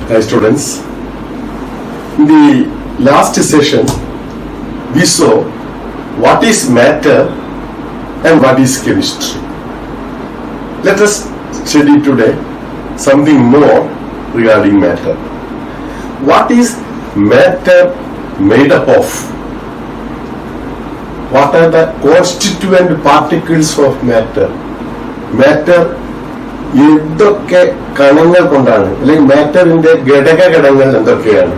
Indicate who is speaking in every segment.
Speaker 1: Hi students, in the last session we saw what is matter and what is chemistry. Let us study today something more regarding matter. What is matter made up of? What are the constituent particles of matter? Matter എന്തൊക്കെ കണങ്ങൾ കൊണ്ടാണ്, അല്ലെങ്കിൽ മാറ്ററിന്റെ ഘടകഘടകങ്ങൾ എന്തൊക്കെയാണ്?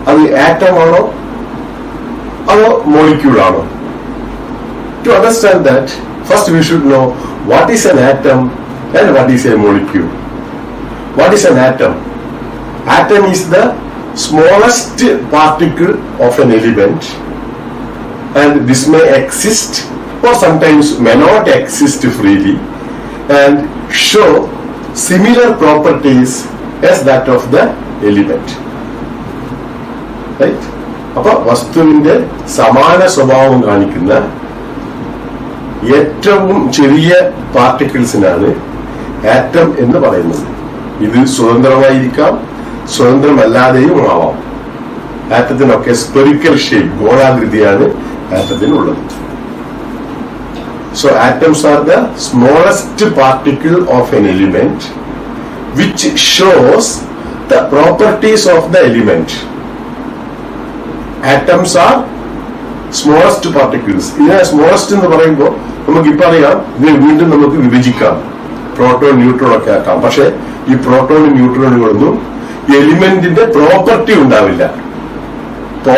Speaker 1: അത് atom ആണോ അതോ molecule ആണോ? To understand that, first we should know what is an atom and what is a molecule. What is an atom? Atom is the smallest particle of an element, and this may exist or sometimes may not exist freely and show similar properties as that of the element. Right? അപ്പോൾ വസ്തുവിന്റെ സമാന സ്വഭാവം കാണിക്കുന്ന ഏറ്റവും ചെറിയ പാർട്ടിക്കിൾസിനാണ് atom എന്ന് പറയുന്നത്. ഇത് സ്വതന്ത്രമായിരിക്കാം, സ്വതന്ത്രമല്ലാതെയും ആവാം. ആറ്റത്തിനൊക്കെ സ്പെറിക്കൽ ഷേപ്പ്, ഗോളാകൃതിയാണ് ആറ്റത്തിനുള്ളത്. So atoms are the smallest particle of an element which shows the properties of the element. Atoms are smallest particles. ഇതിനെ സ്മോളസ്റ്റ് എന്ന് പറയുമ്പോൾ നമുക്ക് ഇപ്പം അറിയാം, ഇതിനെ വീണ്ടും നമുക്ക് വിഭജിക്കാം, പ്രോട്ടോൺ ന്യൂട്രോൺ ഒക്കെ ആക്കാം. പക്ഷെ ഈ പ്രോട്ടോണും ന്യൂട്രോണുകളൊന്നും എലിമെന്റിന്റെ പ്രോപ്പർട്ടി ഉണ്ടാവില്ല.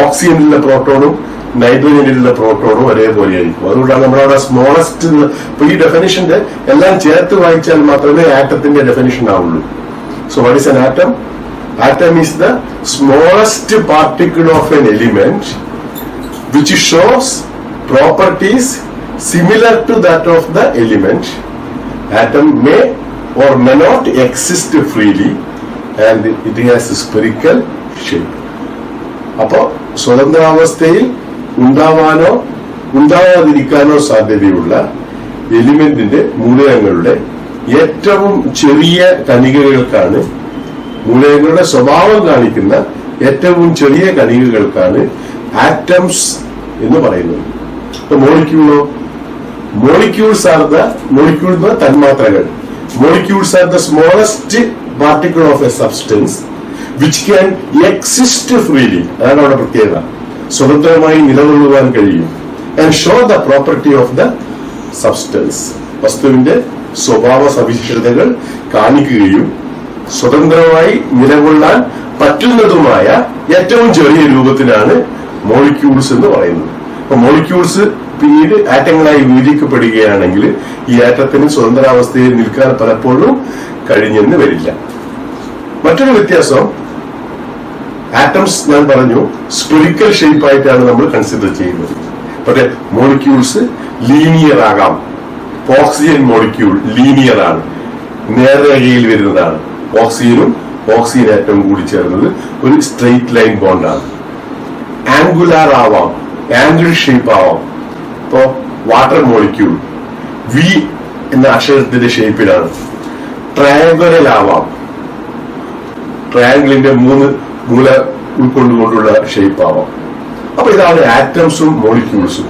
Speaker 1: ഓക്സിജനിലുള്ള പ്രോട്ടോണും നൈട്രജനിലുള്ള പ്രോട്ടോണും ഒരേപോലെ ആയിരിക്കും. അതുകൊണ്ടാണ് നമ്മളവിടെ സ്മോളസ്റ്റ്. ഇപ്പൊ ഈ ഡെഫിനിഷന്റെ എല്ലാം ചേർത്ത് വായിച്ചാൽ മാത്രമേ ആറ്റത്തിന്റെ ഡെഫിനിഷൻ ആവുള്ളൂ. So what is an atom? Atom is the smallest particle of an element which shows properties similar to that of the element. Atom may or may not exist freely and it has a spherical shape. അപ്പോ സ്വതന്ത്രാവസ്ഥയിൽ ഉണ്ടാവാനോ ഉണ്ടാവാതിരിക്കാനോ സാധ്യതയുള്ള എലിമെന്റിന്റെ മൂലകങ്ങളുടെ ഏറ്റവും ചെറിയ കണികകൾക്കാണ്, മൂലകങ്ങളുടെ സ്വഭാവം കാണിക്കുന്ന ഏറ്റവും ചെറിയ കണികകൾക്കാണ് ആറ്റംസ് എന്ന് പറയുന്നത്. മോളിക്യൂളോ? മോളിക്യൂൾസ് ആർ ദ തന്മാത്രകൾ. Molecules are the smallest particle of a substance which can exist freely. അതാണ് അവിടെ പ്രത്യേകത. സ്വതന്ത്രമായി നിലകൊള്ളുവാൻ കഴിയും. And show the property of the substance. വസ്തുവിന്റെ സ്വഭാവ സവിശേഷതകൾ കാണിക്കുകയും സ്വതന്ത്രമായി നിലകൊള്ളാൻ പറ്റുന്നതുമായ ഏറ്റവും ചെറിയ രൂപത്തിനാണ് മോളിക്യൂൾസ് എന്ന് പറയുന്നത്. അപ്പൊ മോളിക്യൂൾസ് പിന്നീട് ആറ്റങ്ങളായി വിഭജിക്കപ്പെടുകയാണെങ്കിൽ ഈ ആറ്റത്തിന് സ്വതന്ത്രാവസ്ഥയിൽ നിൽക്കാൻ പലപ്പോഴും കഴിഞ്ഞെന്ന് വരില്ല. മറ്റൊരു വ്യത്യാസം, ആറ്റംസ് ഞാൻ പറഞ്ഞു സ്പെറിക്കൽ ഷേപ്പ് ആയിട്ടാണ് നമ്മൾ കൺസിഡർ ചെയ്യുന്നത്. പക്ഷേ മോളിക്യൂൾസ് ലീനിയർ ആകാം. ഓക്സിജൻ മോളിക്യൂൾ ലീനിയർ ആണ്, നേർരേഖയിൽ വരുന്നതാണ്. ഓക്സിജൻ ആറ്റവും കൂടി ചേർന്നത് ഒരു സ്ട്രെയിറ്റ് ലൈൻ ബോണ്ടാണ്. ആംഗുലാർ ആവാം, ആംഗിൾ ഷേപ്പ് ആവാം. ഇപ്പോ വാട്ടർ മോളിക്യൂൾ വി എന്ന അക്ഷരത്തിന്റെ ഷേപ്പിലാണ്. ട്രയാങ്കുലർ ആവാം, ട്രയാങ്കിളിന്റെ 3 മൂല ഉൾക്കൊണ്ടുകൊണ്ടുള്ള ഷേപ്പ് ആവാം. അപ്പൊ ഇതാണ് ആറ്റംസും മോളിക്യൂൾസും.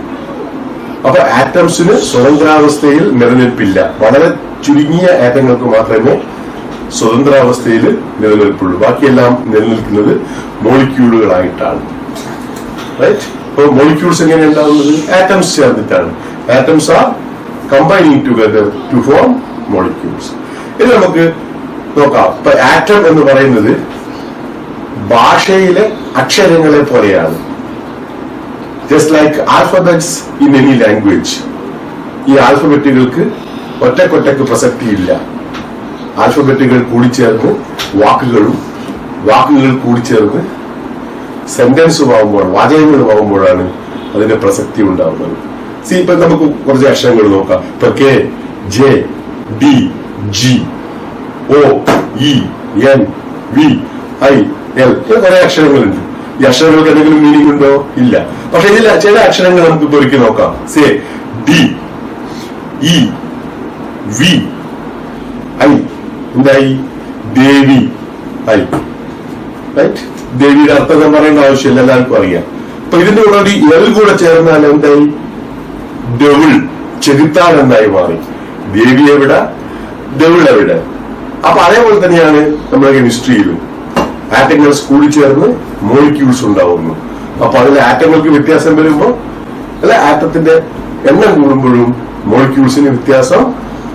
Speaker 1: അപ്പൊ ആറ്റംസിന് സ്വതന്ത്രാവസ്ഥയിൽ നിലനിൽപ്പില്ല. വളരെ ചുരുങ്ങിയ ആറ്റങ്ങൾക്ക് മാത്രമേ സ്വതന്ത്രാവസ്ഥയിൽ നിലനിൽപ്പുള്ളൂ. ബാക്കിയെല്ലാം നിലനിൽക്കുന്നത് മോളിക്യൂളുകളായിട്ടാണ്. റൈറ്റ്? അപ്പോൾ മോളിക്യൂൾസ് എങ്ങനെ ഉണ്ടാവുന്നത്? ആറ്റംസ് ചേർന്നിട്ടാണ്. Atoms are combining together to form molecules. ഇത് നമുക്ക് നോക്കാം. ഇപ്പൊ ആറ്റം എന്ന് പറയുന്നത് ഭാഷയിലെ അക്ഷരങ്ങളെ പോലെയാണ്. Just like alphabets in any language. ഈ ആൽഫബറ്റുകൾക്ക് ഒറ്റക്കൊറ്റക്ക് പ്രസക്തിയില്ല. ആൽഫബറ്റുകൾ കൂടിച്ചേർന്ന് വാക്കുകൾ കൂടിച്ചേർന്ന് സെന്റൻസ് ആവുമ്പോൾ, വാചകങ്ങളുമാവുമ്പോഴാണ് അതിന്റെ പ്രസക്തി ഉണ്ടാവുന്നത്. ഇപ്പൊ നമുക്ക് കുറച്ച് അക്ഷരങ്ങൾ നോക്കാം. ഇപ്പൊ K, J, D, G, O, E, N, V, I, L, കുറെ അക്ഷരങ്ങളുണ്ട്. ഈ അക്ഷരങ്ങൾക്ക് എന്തെങ്കിലും മീനിങ് ഉണ്ടോ? ഇല്ല. പക്ഷെ ഇതിൽ ചില അക്ഷരങ്ങൾ നമുക്ക് പൊരുക്കി നോക്കാം. Say D, E, V, I. എന്തായി? ദേവി, ഐ. റൈറ്റ്. ദേവിയുടെ അർത്ഥം ഞാൻ പറയേണ്ട ആവശ്യമില്ല, എല്ലാവർക്കും അറിയാം. അപ്പൊ ഇതിന്റെ കൂടെ ഒരു എൽ കൂടെ ചേർന്നാൽ എന്തായി? ഡെവിൾ, ചെകുത്താൻ എന്നായി മാറി. ദേവി എവിടെ, ഡെവിൾ എവിടെ? അപ്പൊ അതേപോലെ തന്നെയാണ് നമ്മുടെ കെമിസ്ട്രിയിലും ആറ്റങ്ങൾ കൂടി ചേർന്ന് മോളിക്യൂൾസ് ഉണ്ടാവുന്നു. അപ്പൊ അതിൽ ആറ്റങ്ങൾക്ക് വ്യത്യാസം വരുമ്പോ അല്ലെ, ആറ്റത്തിന്റെ എണ്ണം കൂടുമ്പോഴും മോളിക്യൂൾസിന് വ്യത്യാസം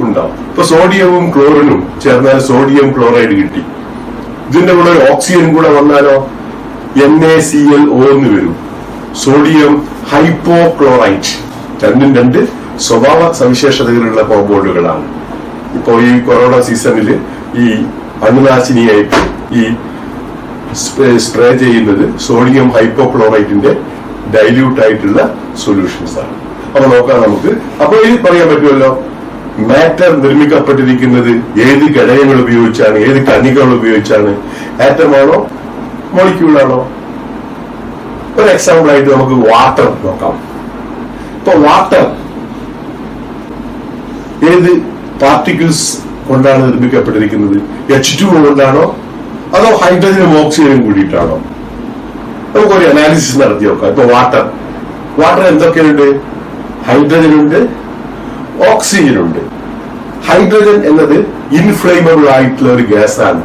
Speaker 1: ഉണ്ടാവും. ഇപ്പൊ സോഡിയവും ക്ലോറിനും ചേർന്നാൽ സോഡിയം ക്ലോറൈഡ് കിട്ടി. ഇതിന്റെ കൂടെ ഒരു ഓക്സിജൻ കൂടെ വന്നാലോ NaClO എന്ന് വരും. Sodium hypochlorite. രണ്ടും രണ്ട് സ്വഭാവ സവിശേഷതകളുള്ള കോമ്പൗണ്ടുകളാണ്. ഇപ്പോ ഈ കൊറോണ സീസണിൽ ഈ അണുനാശിനിയായിട്ട് ഈ സ്പ്രേ ചെയ്യുന്നത് സോഡിയം ഹൈപ്പോക്ലോറൈറ്റിന്റെ ഡൈല്യൂട്ട് ആയിട്ടുള്ള സൊല്യൂഷൻസ് ആണ്. അപ്പൊ നോക്കാം നമുക്ക്. അപ്പൊ ഇത് പറയാൻ പറ്റുമല്ലോ, മാറ്റർ നിർമ്മിക്കപ്പെട്ടിരിക്കുന്നത് ഏത് ഘടകങ്ങൾ ഉപയോഗിച്ചാണ്, ഏത് കണികകൾ ഉപയോഗിച്ചാണ്? ആറ്റമാണോ മോളിക്യൂളാണോ? ഒരു എക്സാമ്പിൾ ആയിട്ട് നമുക്ക് വാട്ടർ നോക്കാം. ഇപ്പൊ വാട്ടർ ഏത് പാർട്ടിക്കിൾസ് കൊണ്ടാണ് നിർമ്മിക്കപ്പെട്ടിരിക്കുന്നത്? H2O കൊണ്ടാണോ അതോ ഹൈഡ്രജനും ഓക്സിജനും കൂടിയിട്ടാണോ? നമുക്കൊരു അനാലിസിസ് നടത്തി നോക്കാം. ഇപ്പൊ വാട്ടർ എന്തൊക്കെയുണ്ട്? ഹൈഡ്രജൻ ഉണ്ട്, ഓക്സിജൻ ഉണ്ട്. ഹൈഡ്രജൻ എന്നത് ഇൻഫ്ലേമബിൾ ആയിട്ടുള്ള ഒരു ഗ്യാസാണ്,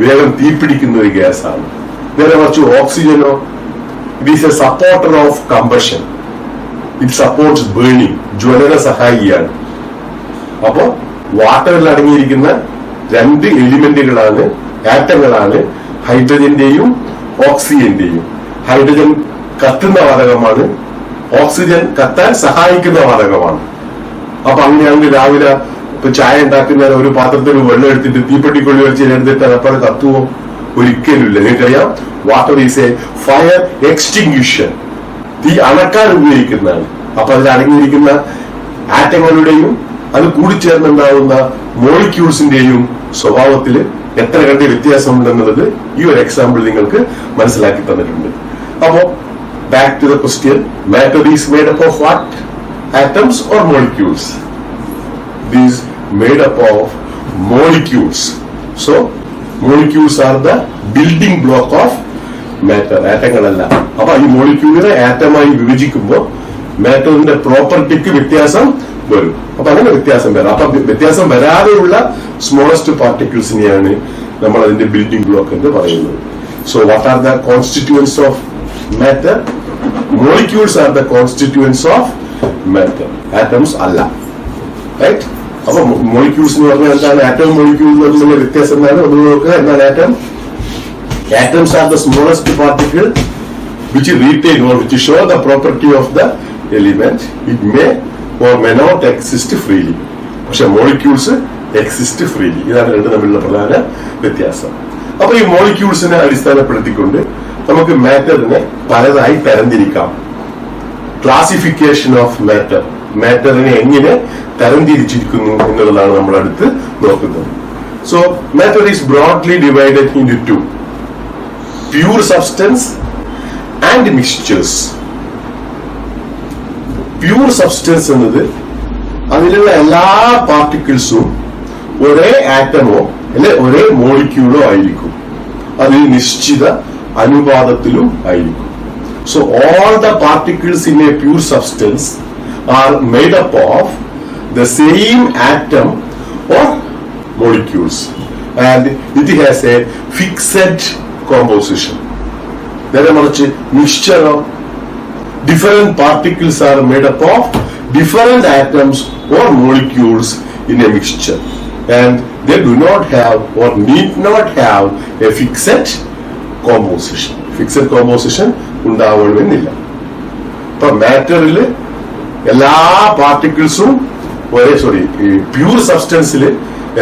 Speaker 1: വേഗം തീപിടിക്കുന്ന ഒരു ഗ്യാസാണ്. നേരെ മറിച്ച് ഓക്സിജനോ, it is a supporter of combustion, it supports burning, ജ്വലന സഹായിയാണ്. അപ്പോ വാട്ടറിൽ അടങ്ങിയിരിക്കുന്ന രണ്ട് എലിമെന്റുകളാണ്, ആറ്റങ്ങളാണ് ഹൈഡ്രജന്റെയും ഓക്സിജന്റെയും. ഹൈഡ്രജൻ കത്തുന്ന വാതകമാണ്, ഓക്സിജൻ കത്താൻ സഹായിക്കുന്ന വാതകമാണ്. അപ്പൊ അങ്ങനെയാണെങ്കിൽ രാവിലെ ഇപ്പൊ ചായ ഉണ്ടാക്കുന്ന ഒരു പാത്രത്തിൽ വെള്ളം എടുത്തിട്ട് തീപ്പെട്ടിക്കൊള്ളി വെച്ച് എടുത്തിട്ട് അപ്പോൾ കത്തുവോ? ഒരിക്കലുമില്ല. നിങ്ങൾക്കറിയാം, വാട്ടർ ഈസ് എ ഫയർ എക്സ്റ്റിങ്ക്വിഷൻ, തീ അണക്കാൻ ഉപയോഗിക്കുന്നതാണ്. അപ്പൊ അതിൽ അടങ്ങിയിരിക്കുന്ന ആറ്റങ്ങളുടെയും അത് കൂടിച്ചേർന്നുണ്ടാവുന്ന മോളിക്യൂൾസിന്റെയും സ്വഭാവത്തിൽ എത്ര കണ്ട് വ്യത്യാസമുണ്ടെന്നുള്ളത് ഈ ഒരു എക്സാമ്പിൾ നിങ്ങൾക്ക് മനസ്സിലാക്കി തന്നിട്ടുണ്ട്. അപ്പോ back to the question, matter is made up of what? Atoms or molecules? It is made up of molecules. So molecules are the building block of matter. ആറ്റങ്ങളല്ല. അപ്പൊ ഈ മോളിക്യൂളിനെ ആറ്റമായി വിഭജിക്കുമ്പോൾ മാറ്ററിന്റെ പ്രോപ്പർട്ടിക്ക് വ്യത്യാസം വരും. അപ്പൊ അങ്ങനെ വ്യത്യാസം വരാം. അപ്പൊ വ്യത്യാസം വരാതെയുള്ള സ്മോളസ്റ്റ് പാർട്ടിക്കിൾസിനെയാണ് നമ്മൾ അതിന്റെ ബിൽഡിംഗ് ബ്ലോക്ക് എന്ന് പറയുന്നത്. So what are the constituents of matter? Molecules are the constituents of matter. Atoms അല്ല. റൈറ്റ്? അപ്പൊ മോളിക്യൂൾസ് എന്ന് പറഞ്ഞാൽ എന്താണ്? ആറ്റം മോളിക്യൂൾ എന്നുള്ള വ്യത്യാസം എന്താണ്? ഒന്ന് നോക്കുക. എന്താണ് atom? Atoms are the smallest particle which retain or which show the property of the element. It may or may not exist freely. പക്ഷെ മോളിക്യൂൾസ് എക്സിസ്റ്റ് ഫ്രീലി. ഇതാണ് രണ്ടും തമ്മിലുള്ള പ്രധാന വ്യത്യാസം. അപ്പൊ ഈ മോളിക്യൂൾസിനെ അടിസ്ഥാനപ്പെടുത്തിക്കൊണ്ട് നമുക്ക് മാറ്ററിനെ പലതായി തരംതിരിക്കാം. ക്ലാസിഫിക്കേഷൻ ഓഫ് മാറ്റർ, മാറ്ററിനെ എങ്ങനെ തരംതിരിച്ചിരിക്കുന്നു എന്നുള്ളതാണ് നമ്മൾ അടുത്ത് നോക്കുന്നത്. So matter is broadly divided into two: pure substance and mixtures. Pure substance എന്നത് അതിലുള്ള എല്ലാ പാർട്ടിക്കിൾസും ഒരേ ആറ്റമോ അല്ലെ ഒരേ മോളിക്യൂളോ ആയിരിക്കും. അതിൽ നിശ്ചിത അനുപാതത്തിലും ആയിരിക്കും. So all the particles in a pure substance are made up of the same atom or molecules and it has a fixed composition. നേരെ മറിച്ച് mixture of different particles are made up of different atoms or molecules in a mixture and they do not have or need not have a fixed composition. Fixed composition ഉണ്ടാവണമെന്നില്ല. ഇപ്പൊ മാറ്ററിൽ എല്ലാ പാർട്ടിക്കിൾസും pure സബ്സ്റ്റൻസിൽ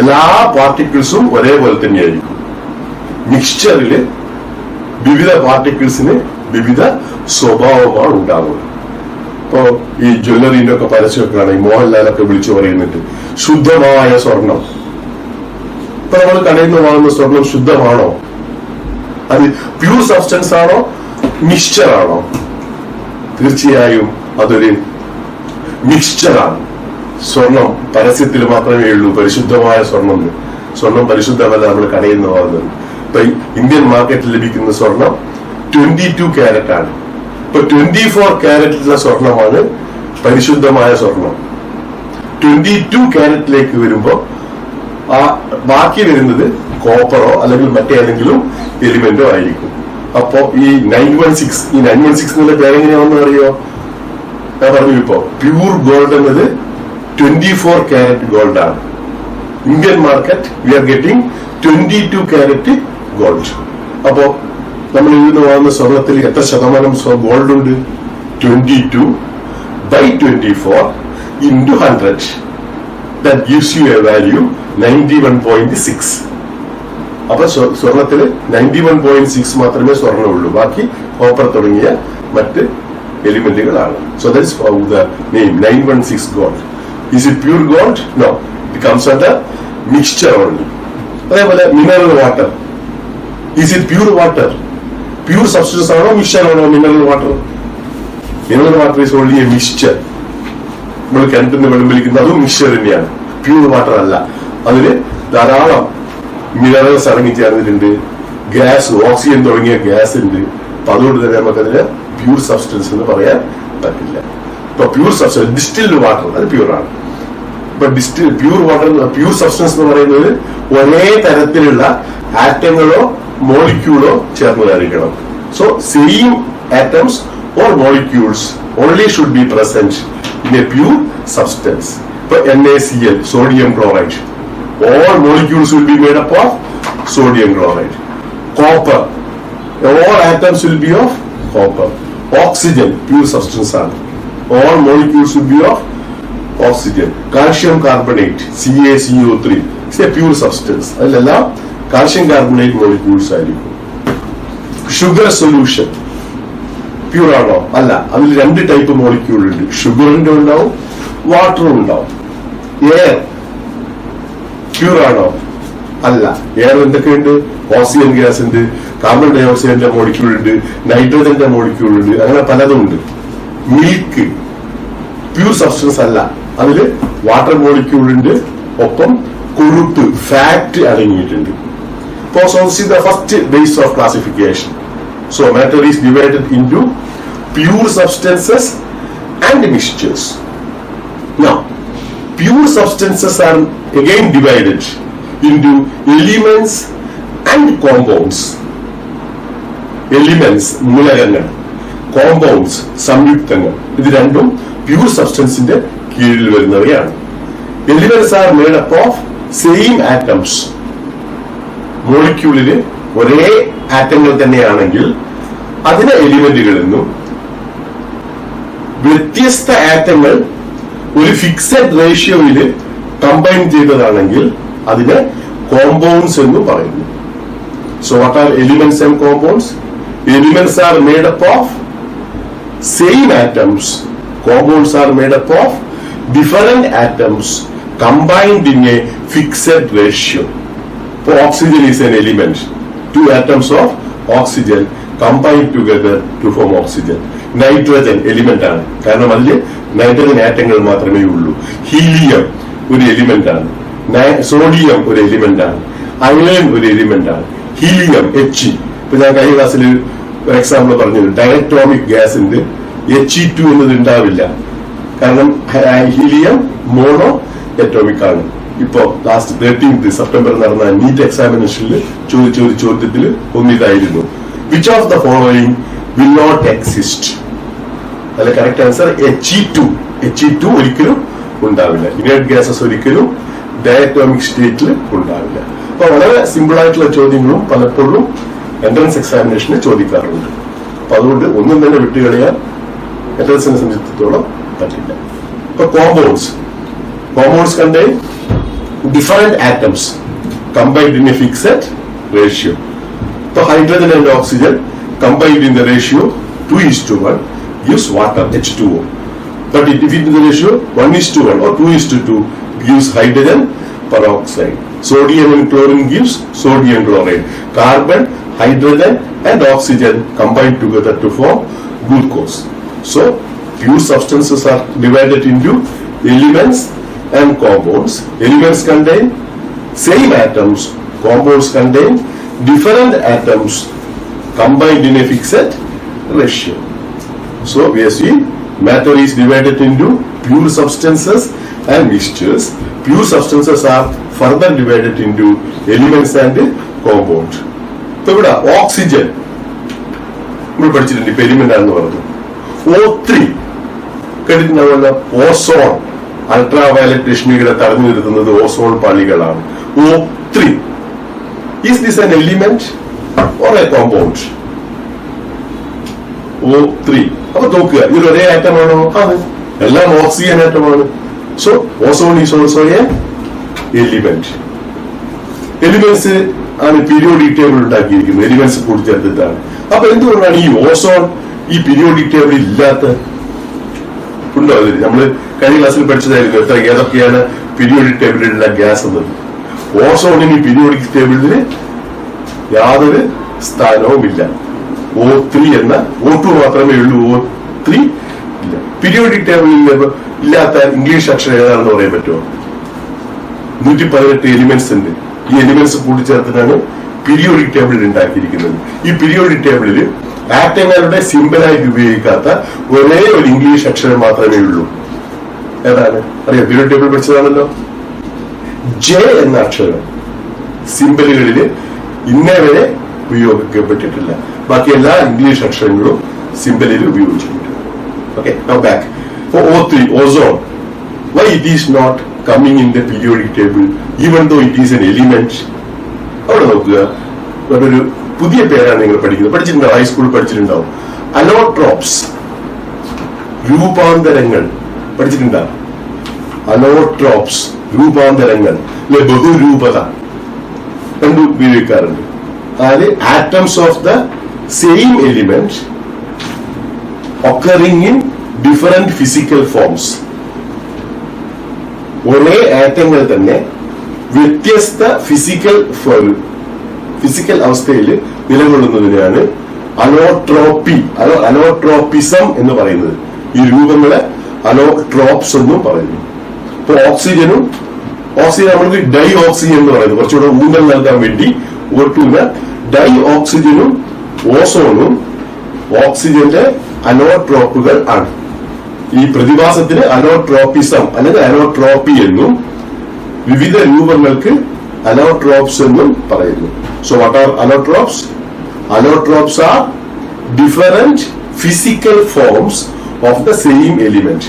Speaker 1: എല്ലാ പാർട്ടിക്കിൾസും ഒരേപോലെ തന്നെയായിരിക്കും. മിക്സ്ചറിൽ വിവിധ പാർട്ടിക്കിൾസിന് വിവിധ സ്വഭാവമാണ് ഉണ്ടാവുന്നത്. ഇപ്പോ ഈ ജ്വല്ലറിന്റെ ഒക്കെ പരസ്യമൊക്കെയാണ് ഈ മോഹൻലാലൊക്കെ വിളിച്ചു പറയുന്നുണ്ട്, ശുദ്ധമായ സ്വർണം. ഇപ്പൊ നമ്മൾ കടയിൽ നിന്ന് വാങ്ങുന്ന സ്വർണം ശുദ്ധമാണോ? അത് പ്യൂർ സബ്സ്റ്റൻസ് ആണോ മിക്സ്ചർ ആണോ? തീർച്ചയായും അതൊരു മിക്സ്ചറാണ്. സ്വർണം പരസ്യത്തിൽ മാത്രമേ ഉള്ളൂ പരിശുദ്ധമായ സ്വർണം. സ്വർണം പരിശുദ്ധമല്ല നമ്മൾ കടയിൽ നിന്ന് വാങ്ങുന്നത്. ഇപ്പൊ ഇന്ത്യൻ മാർക്കറ്റിൽ ലഭിക്കുന്ന സ്വർണം 22 കാരറ്റ് ആണ്. ഇപ്പൊ 24 കാരറ്റിലുള്ള സ്വർണമാണ് പരിശുദ്ധമായ സ്വർണം. 22 കാരറ്റിലേക്ക് വരുമ്പോ ആ ബാക്കി വരുന്നത് കോപ്പറോ അല്ലെങ്കിൽ മറ്റേതെങ്കിലും എലിമെന്റോ ആയിരിക്കും. അപ്പോ ഈ 916 എന്നുള്ള പേരെങ്ങനെയാണെന്ന് അറിയോ? ഞാൻ പറഞ്ഞു, ഇപ്പോ പ്യൂർ ഗോൾഡ് എന്നത് 24 കാരറ്റ് ഗോൾഡ് ആണ്. Indian market we are getting 22 carat gold. അപ്പോ നമ്മൾ ഇന്ന് വാങ്ങുന്ന സ്വർണത്തിൽ എത്ര ശതമാനം ഗോൾഡ് ഉണ്ട്? 22/24 into 100. That gives you a value 91.6. അപ്പൊ സ്വർണത്തിൽ 91.6 മാത്രമേ സ്വർണ്ണമുള്ളൂ. ബാക്കി കോപ്പർ തുടങ്ങിയ മറ്റ് എലിമെന്റുകളാണ്. So that is the name 916 gold. Is it pure gold? No, it comes under mixture only. അതേപോലെ mineral water, is it pure water? Pure substance ആണോ mixture ആണോ mineral water? Mineral water is only a mixture. നമ്മൾ കിണറ്റിൽ നിന്ന് വെള്ളം വലിക്കുന്നത് അതും mixture തന്നെയാണ്, പ്യൂർ വാട്ടർ അല്ല. അതില് ധാരാളം മിനറൽസ് അടങ്ങിച്ചേർന്നിട്ടുണ്ട്, ഗ്യാസ്, ഓക്സിജൻ തുടങ്ങിയ ഗ്യാസ് ഉണ്ട്. അപ്പൊ അതുകൊണ്ട് തന്നെ നമുക്കതിന് പ്യൂർ സബ്സ്റ്റൻസ് എന്ന് പറയാൻ പറ്റില്ല. ഇപ്പൊ പ്യൂർ സബ്സ്റ്റൻസ് ഡിസ്റ്റിൽഡ് വാട്ടർ അത് പ്യൂർ ആണ്. ഇപ്പൊ പ്യൂർ വാട്ടർ, പ്യൂർ സബ്സ്റ്റൻസ് എന്ന് പറയുന്നത് ഒരേ തരത്തിലുള്ള ആറ്റങ്ങളോ മോളിക്യൂളോ ചേർന്നതായിരിക്കണം. So same atoms or molecules only should be present in a pure substance. For NaCl, sodium chloride, all molecules will be made up of sodium chloride. Copper, all atoms will be of copper. Oxygen, pure substance are, all molecules will be of oxygen. Calcium carbonate, CaCO3, it's a pure substance. Adella calcium carbonate molecules ആയിരിക്കും. Sugar solution pure ആണോ? അല്ല. അതിൽ 2 type molecule ഉണ്ട്. ഷുഗറിന്റെ ഉണ്ടാവും, വാട്ടറും ഉണ്ടാവും. Air pure ആണോ? അല്ല. എയർ എന്തൊക്കെയുണ്ട്? ഓക്സിജൻ ഗ്യാസ് ഉണ്ട്, കാർബൺ ഡൈ ഓക്സൈഡിന്റെ മോളിക്യൂൾ ഉണ്ട്, നൈട്രജന്റെ മോളിക്യൂൾ ഉണ്ട്, അങ്ങനെ പലതും ഉണ്ട്. മിൽക്ക് പ്യൂർ സബ്സ്റ്റൻസ് അല്ല. അതില് വാട്ടർ മോളിക്യൂൾ ഉണ്ട്, ഒപ്പം കൊഴുപ്പ്, ഫാറ്റ് അടങ്ങിയിട്ടുണ്ട്. First base of classification. So matter is divided into pure substances and mixtures. Now, pure substances are again divided into elements and compounds. Elements, മൂലകങ്ങൾ, compounds, സംയുക്തങ്ങൾ. ഇത് രണ്ടും pure substanceന്റെ കീഴിൽ വരുന്നവയാണ്. Elements are made up of same atoms. മോളിക്യൂളില് ഒരേ ആറ്റങ്ങൾ തന്നെയാണെങ്കിൽ അതിനെ എലിമെന്റുകൾ എന്നും, വ്യത്യസ്ത ആറ്റങ്ങൾ ഒരു ഫിക്സഡ് റേഷ്യോയില് കമ്പൈൻ ചെയ്തതാണെങ്കിൽ അതിനെ കോമ്പൗണ്ട്സ് എന്നും പറയുന്നു. So what R elements and compounds? Elements R made up of same atoms. Compounds R made up of different atoms combined in a fixed ratio. So oxygen is an element. 2 atoms of oxygen combined together to form oxygen. Nitrogen element ആണ്, കാരണം അതിൽ nitrogen ആറ്റങ്ങൾ മാത്രമേ ഉള്ളൂ. Helium ഒരു element ആണ്, sodium ഒരു element ആണ്, അയൺ ഒരു എലിമെന്റ് ആണ്. Helium He. ഇപ്പൊ ഞാൻ കഴിഞ്ഞ ക്ലാസ്സിൽ ഒരു എക്സാമ്പിൾ പറഞ്ഞത്, ഡയറ്റോമിക് ഗ്യാസിന്റെ He2 എന്നത് ഉണ്ടാവില്ല, കാരണം ഹീലിയം മോണോ അറ്റോമിക് ആണ്. ഇപ്പോ ലാസ്റ്റ് 13th സെപ്റ്റംബർ നടന്ന നീറ്റ് എക്സാമിനേഷനിൽ ചോദിച്ച ഒരു ചോദ്യത്തിൽ ഒന്നിതായിരുന്നു, which of the following will not exist? അതിലെ കറക്റ്റ് ആൻസർ He2 ഒരിക്കലും ഉണ്ടാവില്ല. ഇനേർട്ട് ഗ്യാസസ് ഒരിക്കലും ഡയറ്റോമിക് സ്റ്റേറ്റിൽ ഉണ്ടാവില്ല. അപ്പൊ വളരെ സിമ്പിൾ ആയിട്ടുള്ള ചോദ്യങ്ങളും പലപ്പോഴും എൻട്രൻസ് എക്സാമിനേഷന് ചോദിക്കാറുണ്ട്. അപ്പൊ അതുകൊണ്ട് ഒന്നും തന്നെ വിട്ടുകളയാൻ എൻട്രൻസിനെ സംബന്ധിച്ചിടത്തോളം പറ്റില്ല. ഇപ്പൊ compounds contain different atoms combined in a fixed ratio. So hydrogen and oxygen combined in the ratio 2:1 gives water, H2O. But if in the ratio 1:1 or 2:2 gives hydrogen peroxide. Sodium and chlorine gives sodium chloride. Carbon, hydrogen and oxygen combined together to form glucose. So pure substances are divided into elements and compounds. Elements contain same atoms, compounds contain different atoms combined in a fixed ratio. So we have seen matter is divided into pure substances and mixtures. Pure substances are further divided into elements and compounds. So ഇവിടെ oxygen നമ്മൾ പഠിച്ചിട്ടുണ്ട്, ഇപ്പൊ element ആണെന്ന് പറഞ്ഞു. O3 കേട്ടിട്ടുണ്ടാവുമല്ലോ. Ozone, ultra violet രശ്മികളെ തടഞ്ഞു നിർത്തുന്നത് ozone പാളികളാണ്. O3 is this an element or a compound? O3. അപ്പൊ നോക്കുക, ഇതിൽ ഒരേ ആറ്റമാണോ? ആണ്. എല്ലാം ഓക്സിജൻ ആറ്റമാണ്. So ozone is also a element. Elements ആണ് പീരിയോഡിക് ടേബിൾ ഉണ്ടാക്കിയിരിക്കുന്നത്, എലിമെന്റ്സ് കൂട്ടിച്ചേർത്തിട്ടാണ്. അപ്പൊ എന്തുകൊണ്ടാണ് ഈ ഓസോൺ ഈ പീരിയോഡിക് ടേബിൾ ഇല്ലാത്ത? ഉണ്ടോ? അതിൽ നമ്മള് കഴിഞ്ഞ ക്ലാസ്സിൽ പഠിച്ചതായിരുന്നു എത്ര ഏതൊക്കെയാണ് പീരിയോഡിക് ടേബിളിലുള്ള ഗ്യാസ് എന്നത്. ഓസോണിന് പീരിയോഡിക് ടേബിളിൽ യാതൊരു സ്ഥാനവുമില്ല. O3 എന്ന O2 മാത്രമേ ഉള്ളൂ, O3 ഇല്ല. പീരിയോഡിക് ടേബിളിൽ ഇല്ലാത്ത ഇംഗ്ലീഷ് അക്ഷരം ഏതാണെന്ന് പറയാൻ പറ്റുമോ? 118 എലിമെന്റ്സ് ഉണ്ട്. ഈ എലിമെന്റ്സ് കൂട്ടിച്ചേർത്തിട്ടാണ് പീരിയോഡിക് ടേബിൾ ഉണ്ടാക്കിയിരിക്കുന്നത്. ഈ പീരിയോഡിക് ടേബിളിൽ ആറ്റങ്ങളുടെ സിംബലായിട്ട് ഉപയോഗിക്കാത്ത ഒരേ ഒരു ഇംഗ്ലീഷ് അക്ഷരം മാത്രമേ ഉള്ളൂ. ഏതാണ് അറിയാം? Periodic table പഠിച്ചതാണല്ലോ. ജെ എന്ന അക്ഷരം സിംബലുകളിൽ ഇന്നേ വരെ ഉപയോഗിക്കപ്പെട്ടിട്ടില്ല. ബാക്കി എല്ലാ ഇംഗ്ലീഷ് അക്ഷരങ്ങളും സിംബലിൽ ഉപയോഗിച്ചിട്ടുണ്ട്. Okay, now back. For O3, ozone, why it is not coming in the periodic table even though it is an element? അവിടെ നോക്കുക, ഒരു പുതിയ പേരാണ് നിങ്ങൾ പഠിച്ചിട്ടുണ്ടാവും, ഹൈസ്കൂളിൽ പഠിച്ചിട്ടുണ്ടാവും. അലോട്രോപ്സ്, രൂപാന്തരങ്ങൾ പഠിച്ചിട്ടുണ്ടാവും. അലോട്രോപ്സ്, രൂപാന്തരങ്ങൾ, അല്ലെ ബഹുരൂപത കണ്ടു ഉപയോഗിക്കാറുണ്ട്. അതായത് atoms of the same element occurring in different physical forms. ഒരേ ആറ്റങ്ങൾ തന്നെ വ്യത്യസ്ത ഫിസിക്കൽ അവസ്ഥയിൽ നിലകൊള്ളുന്നതിനാണ് അലോട്രോപ്പി, അലോട്രോപ്പിസം എന്ന് പറയുന്നത്. ഈ രൂപങ്ങളെ അലോട്രോപ്സ് എന്നും പറയുന്നു. ഇപ്പൊ ഓക്സിജൻ നമ്മൾക്ക് ഡൈ ഓക്സിജൻ എന്ന് പറയുന്നത് കുറച്ചുകൂടെ ഊന്നൽ നൽകാൻ വേണ്ടി O2 ഡൈ ഓക്സിജനും ഓസോണും ഓക്സിജന്റെ അലോട്രോപ്പുകൾ ആണ്. ഈ പ്രതിഭാസത്തിന് അലോട്രോപ്പിസം അല്ലെങ്കിൽ അലോട്രോപ്പി എന്നും വിവിധ രൂപങ്ങൾക്ക് അലോട്രോപ്സ് എന്നും പറയുന്നു. So what are allotropes? Allotropes are different physical forms of the same element.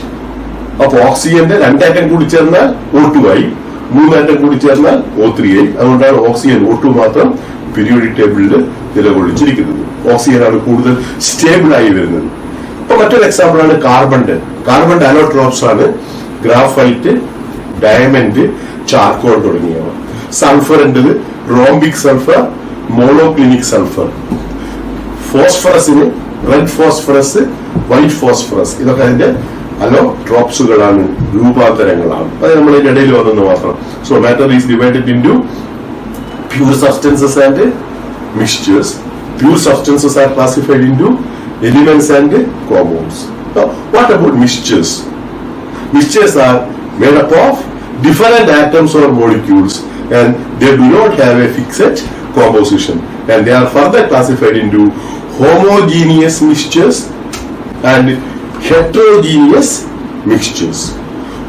Speaker 1: അപ്പൊ ഓക്സിജന്റെ 2 ആറ്റം കൂടി ചേർന്നാൽ O2 ആയി, 3 ആറ്റം കൂടി ചേർന്നാൽ O3 ആയി. അതുകൊണ്ടാണ് ഓക്സിജൻ O2 മാത്രം പീരിയോഡിക് ടേബിളിൽ നിലകൊള്ളിച്ചിരിക്കുന്നത്. ഓക്സിജൻ ആണ് കൂടുതൽ സ്റ്റേബിൾ ആയി വരുന്നത്. ഇപ്പൊ മറ്റൊരു എക്സാമ്പിൾ ആണ് കാർബണിന്റെ അലോട്രോപ്സ് ആണ് ഗ്രാഫൈറ്റ്, ഡയമണ്ട്, ചാർക്കോൾ തുടങ്ങിയവ. സൾഫറിന്റെ റോംബിക് സൾഫർ, മോണോക്ലിനിക് സൾഫർ. ഫോസ്ഫറസിന് റെഡ് ഫോസ്ഫറസ്, വൈറ്റ് ഫോസ്ഫറസ്, ഇതൊക്കെ അതിന്റെ അലോട്രോപ്സുകളാണ്, രൂപാന്തരങ്ങളാണ്. അത് നമ്മൾ ഇതിന്റെ ഇടയിൽ വന്നെന്ന് മാത്രം. So matter is divided into pure substances and mixtures. Pure substances are classified into elements and compounds. Now, what about mixtures? Mixtures are made up of different atoms or molecules and they do not have a fixed composition, and they are further classified into homogeneous mixtures and heterogeneous mixtures.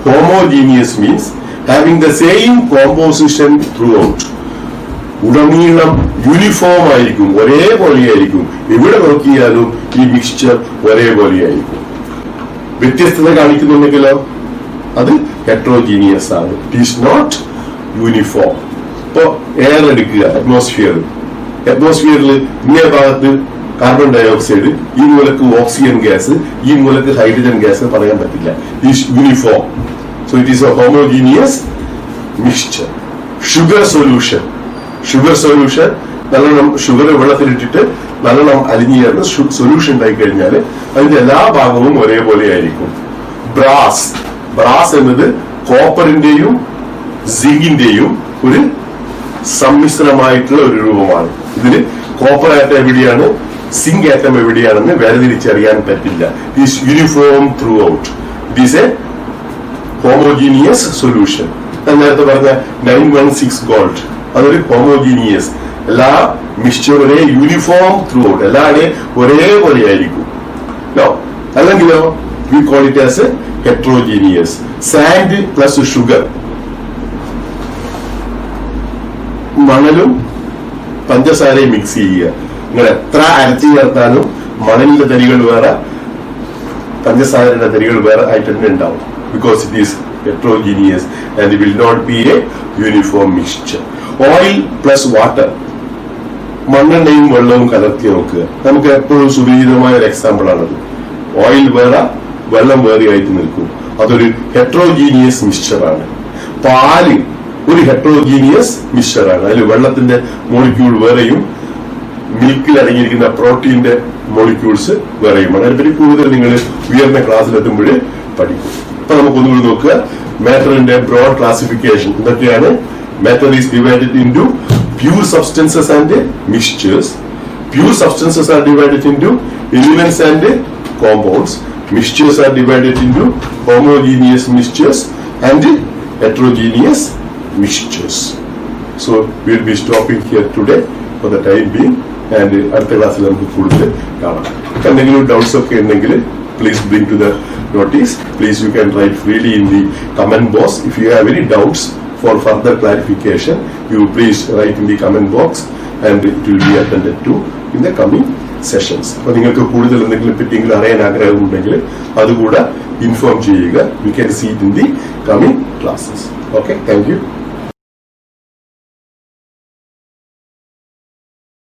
Speaker 1: Homogeneous means having the same composition throughout. ഉടനീളം uniform ആയിരിക്കും, ഒരേപോലെയായിരിക്കും. എവിടെ നോക്കിയാലും ഈ mixture ഒരേപോലെയായിരിക്കും. വ്യത്യസ്തത കാണിക്കുന്നുണ്ടെങ്കിലോ അത് heterogeneous ആണ്. It is not uniform. ഇപ്പോ air എടുക്കുക, അറ്റ്മോസ്ഫിയറിൽ ഇന്നേ ഭാഗത്ത് കാർബൺ ഡയോക്സൈഡ്, ഈ മൂലക്ക് ഓക്സിജൻ ഗ്യാസ്, ഈ മൂലക്ക് ഹൈഡ്രജൻ ഗ്യാസ് പറയാൻ പറ്റില്ല. It is uniform. So it is A homogeneous mixture. Sugar solution നല്ലോണം ഷുഗർ വെള്ളത്തിലിട്ടിട്ട് നല്ലോണം അലിഞ്ഞു ചേർന്ന് സൊല്യൂഷൻ ഉണ്ടായി കഴിഞ്ഞാൽ അതിന്റെ എല്ലാ ഭാഗവും ഒരേപോലെ ആയിരിക്കും. ബ്രാസ് എന്നത് കോപ്പറിന്റെയും സിങ്കിന്റെയും ഒരു സമ്മിശ്രമായിട്ടുള്ള ഒരു രൂപമാണ്. ഇതിന് കോപ്പർ ആറ്റം എവിടെയാണ്, സിങ്ക് ആറ്റം എവിടെയാണെന്ന് വേർതിരിച്ചറിയാൻ പറ്റില്ല. It is uniform through out. It is A homogeneous solution. നേരത്തെ പറഞ്ഞ 916 ഗോൾഡ് അതൊരു ഹോമോജീനിയസ് എല്ലാ മിക്സ്ചർ ഒരേ യൂണിഫോം ത്രൂ ഔട്ട്, എല്ലാവരുടെയും ഒരേപോലെ ആയിരിക്കും. അല്ലെങ്കിലോ we call it as heterogeneous. Sand plus sugar, മണലും പഞ്ചസാരയും മിക്സ് ചെയ്യുക. നിങ്ങൾ എത്ര അരച്ചു ചേർത്താലും മണലിന്റെ തരികൾ വേറെ, പഞ്ചസാരയുടെ തരികൾ വേറെ ആയിട്ട് തന്നെ ഉണ്ടാവും. Because it is heterogeneous and it will not be a uniform mixture. Oil plus water, മണ്ണെണ്ണയും വെള്ളവും കലർത്തി നോക്കുക. നമുക്ക് എപ്പോഴും സുപരിചിതമായ ഒരു എക്സാമ്പിൾ ആണത്. ഓയിൽ വേറെ വെള്ളം വേറെ ആയിട്ട് നിൽക്കും. അതൊരു ഹെട്രോജീനിയസ് മിക്സ്ചറാണ്. പാല് ഒരു ഹെട്രോജീനിയസ് മിക്സ്ചറാണ്. അതിൽ വെള്ളത്തിന്റെ മോളിക്യൂൾ വേറെയും മിൽക്കിൽ അടങ്ങിയിരിക്കുന്ന പ്രോട്ടീന്റെ മോളിക്യൂൾസ് വേറെയുമാണ്. അതിനെപ്പറ്റി കൂടുതൽ നിങ്ങൾ ഉയർന്ന ക്ലാസ്സിലെത്തുമ്പോൾ പഠിക്കും. അപ്പൊ നമുക്കൊന്നുകൂടി നോക്കുക. മാറ്ററിന്റെ ബ്രോഡ് ക്ലാസിഫിക്കേഷൻ എന്തൊക്കെയാണ്? Matter is divided into pure substances and mixtures. Pure substances R divided into elements and compounds. Mixtures are divided into homogeneous mixtures and heterogeneous mixtures. So we will be stopping here today for the time being, and അടുത്ത ക്ലാസ്സിൽ നമുക്ക് കൂടുതൽ കാണാം. എന്തെങ്കിലും doubts ഒക്കെ ഉണ്ടെങ്കിൽ please bring to the notice. Please, you can write freely in the comment box. If you have any doubts for further clarification, you please write in the comment box and it will be attended to in the coming sessions. അപ്പോൾ നിങ്ങൾക്ക് കൂടുതൽ എന്തെങ്കിലും പറ്റിയെങ്കിലും അറിയാൻ ആഗ്രഹമുണ്ടെങ്കിൽ അതുകൂടെ inform ചെയ്യുക. We can see it in the coming classes. Okay, thank you.